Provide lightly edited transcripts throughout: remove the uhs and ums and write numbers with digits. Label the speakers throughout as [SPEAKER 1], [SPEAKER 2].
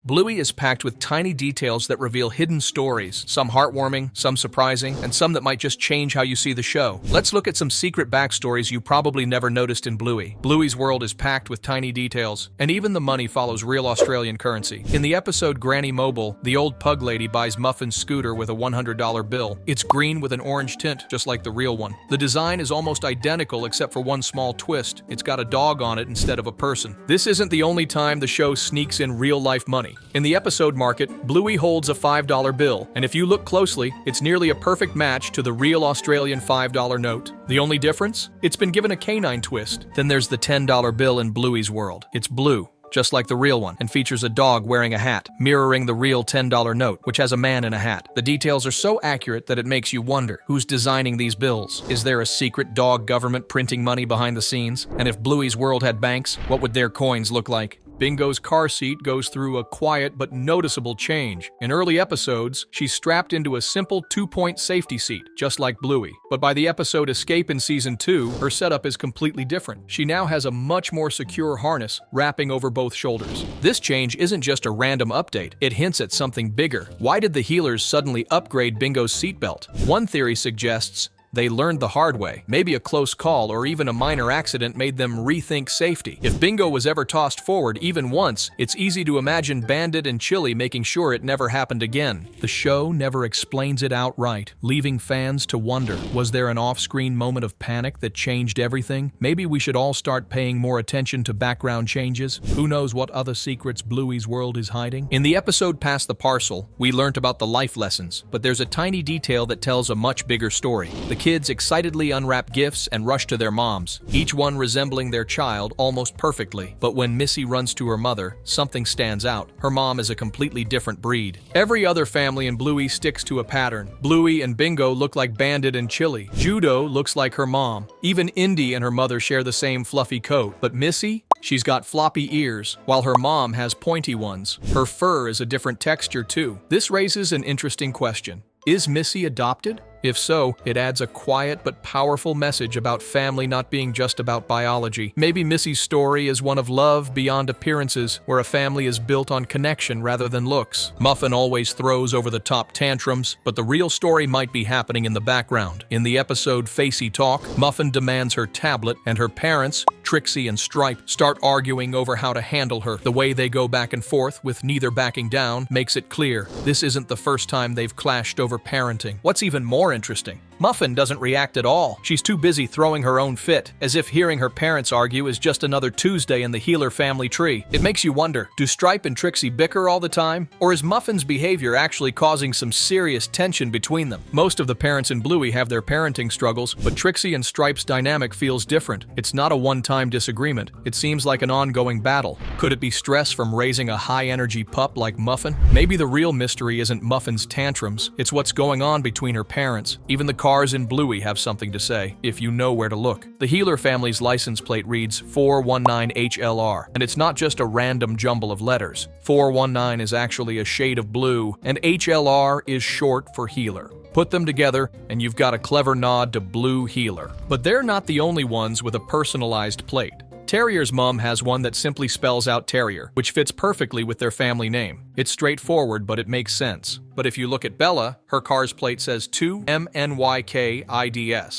[SPEAKER 1] Bluey is packed with tiny details that reveal hidden stories, some heartwarming, some surprising, and some that might just change how you see the show. Let's look at some secret backstories you probably never noticed in Bluey. Bluey's world is packed with tiny details, and even the money follows real Australian currency. In the episode Granny Mobile, the old pug lady buys Muffin's scooter with a $100 bill. It's green with an orange tint, just like the real one. The design is almost identical except for one small twist. It's got a dog on it instead of a person. This isn't the only time the show sneaks in real-life money. In the episode market, Bluey holds a $5 bill, and if you look closely, it's nearly a perfect match to the real Australian $5 note. The only difference? It's been given a canine twist. Then there's the $10 bill in Bluey's world. It's blue, just like the real one, and features a dog wearing a hat, mirroring the real $10 note, which has a man in a hat. The details are so accurate that it makes you wonder, who's designing these bills? Is there a secret dog government printing money behind the scenes? And if Bluey's world had banks, what would their coins look like? Bingo's car seat goes through a quiet but noticeable change. In early episodes, she's strapped into a simple 2-point safety seat, just like Bluey. But by the episode Escape in Season 2, her setup is completely different. She now has a much more secure harness wrapping over both shoulders. This change isn't just a random update, it hints at something bigger. Why did the healers suddenly upgrade Bingo's seatbelt? One theory suggests they learned the hard way. Maybe a close call or even a minor accident made them rethink safety. If Bingo was ever tossed forward even once, it's easy to imagine Bandit and Chili making sure it never happened again. The show never explains it outright, leaving fans to wonder, was there an off-screen moment of panic that changed everything? Maybe we should all start paying more attention to background changes. Who knows what other secrets Bluey's world is hiding? In the episode Pass the Parcel, we learnt about the life lessons, but there's a tiny detail that tells a much bigger story. The kids excitedly unwrap gifts and rush to their moms, each one resembling their child almost perfectly. But when Missy runs to her mother, something stands out. Her mom is a completely different breed. Every other family in Bluey sticks to a pattern. Bluey and Bingo look like Bandit and Chili. Judo looks like her mom. Even Indy and her mother share the same fluffy coat. But Missy? She's got floppy ears, while her mom has pointy ones. Her fur is a different texture too. This raises an interesting question. Is Missy adopted? If so, it adds a quiet but powerful message about family not being just about biology. Maybe Missy's story is one of love beyond appearances, where a family is built on connection rather than looks. Muffin always throws over-the-top tantrums, but the real story might be happening in the background. In the episode Facey Talk, Muffin demands her tablet, and her parents, Trixie and Stripe, start arguing over how to handle her. The way they go back and forth, with neither backing down, makes it clear this isn't the first time they've clashed over parenting. What's even more interesting, Muffin doesn't react at all. She's too busy throwing her own fit, as if hearing her parents argue is just another Tuesday in the Healer family tree. It makes you wonder, do Stripe and Trixie bicker all the time? Or is Muffin's behavior actually causing some serious tension between them? Most of the parents in Bluey have their parenting struggles, but Trixie and Stripe's dynamic feels different. It's not a one-time disagreement. It seems like an ongoing battle. Could it be stress from raising a high-energy pup like Muffin? Maybe the real mystery isn't Muffin's tantrums. It's what's going on between her parents. Even the cars in Bluey have something to say, if you know where to look. The Healer family's license plate reads 419HLR, and it's not just a random jumble of letters. 419 is actually a shade of blue, and HLR is short for Healer. Put them together, and you've got a clever nod to Blue Healer. But they're not the only ones with a personalized plate. Terrier's mom has one that simply spells out Terrier, which fits perfectly with their family name. It's straightforward, but it makes sense. But if you look at Bella, her car's plate says 2MNYKIDS.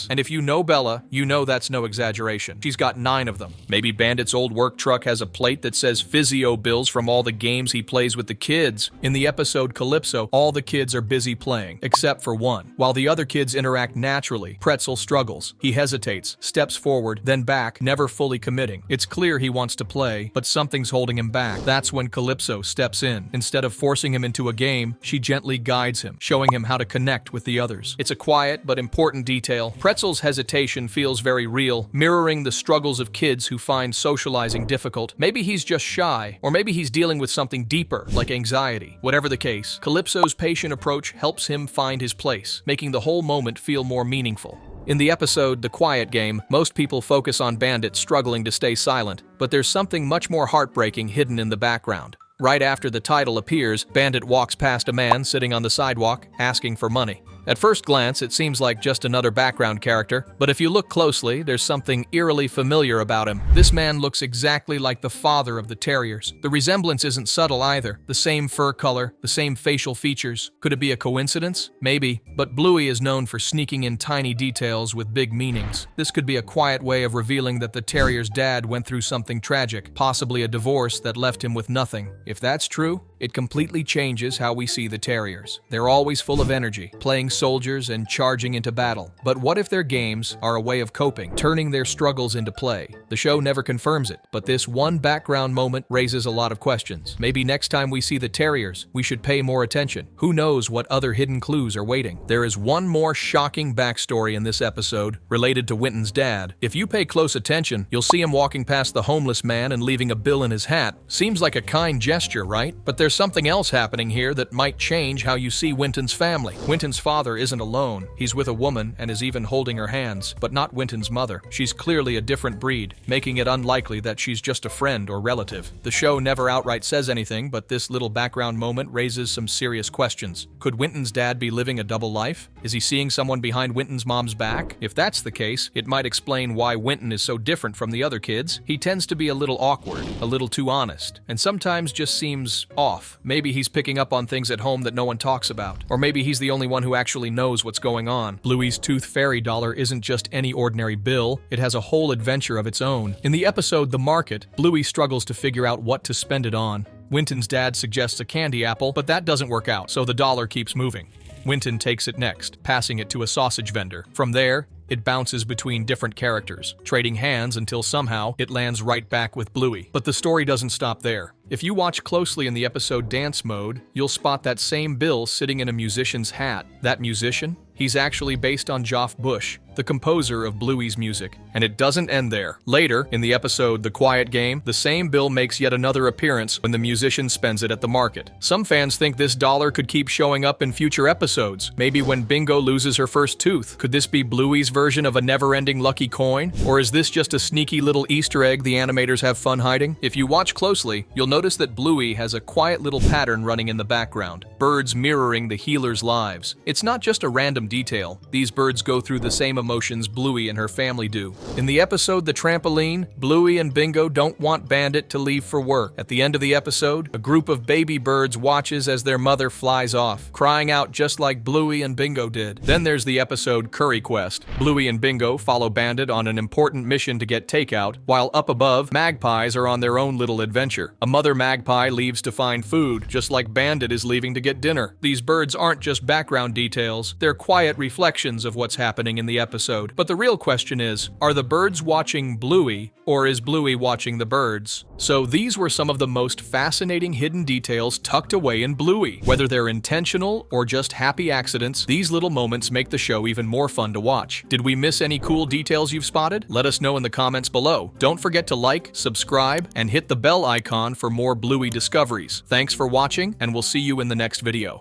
[SPEAKER 1] And if you know Bella, you know that's no exaggeration. She's got 9 of them. Maybe Bandit's old work truck has a plate that says physio bills from all the games he plays with the kids. In the episode Calypso, all the kids are busy playing, except for one. While the other kids interact naturally, Pretzel struggles. He hesitates, steps forward, then back, never fully committing. It's clear he wants to play, but something's holding him back. That's when Calypso steps in. Instead of forcing him into a game, she gently guides him, showing him how to connect with the others. It's a quiet but important detail. Pretzel's hesitation feels very real, mirroring the struggles of kids who find socializing difficult. Maybe he's just shy, or maybe he's dealing with something deeper, like anxiety. Whatever the case, Calypso's patient approach helps him find his place, making the whole moment feel more meaningful. In the episode The Quiet Game, most people focus on Bandit struggling to stay silent, but there's something much more heartbreaking hidden in the background. Right after the title appears, Bandit walks past a man sitting on the sidewalk, asking for money. At first glance, it seems like just another background character, but if you look closely, there's something eerily familiar about him. This man looks exactly like the father of the terriers. The resemblance isn't subtle either. The same fur color, the same facial features. Could it be a coincidence? Maybe, but Bluey is known for sneaking in tiny details with big meanings. This could be a quiet way of revealing that the terrier's dad went through something tragic, possibly a divorce that left him with nothing. If that's true, it completely changes how we see the terriers. They're always full of energy, playing soldiers and charging into battle. But what if their games are a way of coping, turning their struggles into play? The show never confirms it, but this one background moment raises a lot of questions. Maybe next time we see the terriers, we should pay more attention. Who knows what other hidden clues are waiting? There is one more shocking backstory in this episode related to Winton's dad. If you pay close attention, you'll see him walking past the homeless man and leaving a bill in his hat. Seems like a kind gesture, right? But there's something else happening here that might change how you see Winton's family. Winton's father isn't alone. He's with a woman and is even holding her hands, but not Winton's mother. She's clearly a different breed, making it unlikely that she's just a friend or relative. The show never outright says anything, but this little background moment raises some serious questions. Could Winton's dad be living a double life? Is he seeing someone behind Winton's mom's back? If that's the case, it might explain why Winton is so different from the other kids. He tends to be a little awkward, a little too honest, and sometimes just seems off. Maybe he's picking up on things at home that no one talks about. Or maybe he's the only one who actually knows what's going on. Bluey's Tooth Fairy dollar isn't just any ordinary bill, it has a whole adventure of its own. In the episode The Market, Bluey struggles to figure out what to spend it on. Winton's dad suggests a candy apple, but that doesn't work out, so the dollar keeps moving. Winton takes it next, passing it to a sausage vendor. From there, it bounces between different characters, trading hands until somehow it lands right back with Bluey. But the story doesn't stop there. If you watch closely in the episode Dance Mode, you'll spot that same bill sitting in a musician's hat. That musician? He's actually based on Geoff Bush, the composer of Bluey's music. And it doesn't end there. Later, in the episode The Quiet Game, the same bill makes yet another appearance when the musician spends it at the market. Some fans think this dollar could keep showing up in future episodes, maybe when Bingo loses her first tooth. Could this be Bluey's version of a never-ending lucky coin? Or is this just a sneaky little Easter egg the animators have fun hiding? If you watch closely, you'll notice that Bluey has a quiet little pattern running in the background, birds mirroring the healers' lives. It's not just a random detail. These birds go through the same emotions Bluey and her family do. In the episode The Trampoline, Bluey and Bingo don't want Bandit to leave for work. At the end of the episode, a group of baby birds watches as their mother flies off, crying out just like Bluey and Bingo did. Then there's the episode Curry Quest. Bluey and Bingo follow Bandit on an important mission to get takeout, while up above, magpies are on their own little adventure. A mother magpie leaves to find food, just like Bandit is leaving to get dinner. These birds aren't just background details, they're quiet reflections of what's happening in the episode. But the real question is, are the birds watching Bluey, or is Bluey watching the birds? So these were some of the most fascinating hidden details tucked away in Bluey. Whether they're intentional or just happy accidents, these little moments make the show even more fun to watch. Did we miss any cool details you've spotted? Let us know in the comments below. Don't forget to like, subscribe, and hit the bell icon for more Bluey discoveries. Thanks for watching, and we'll see you in the next video.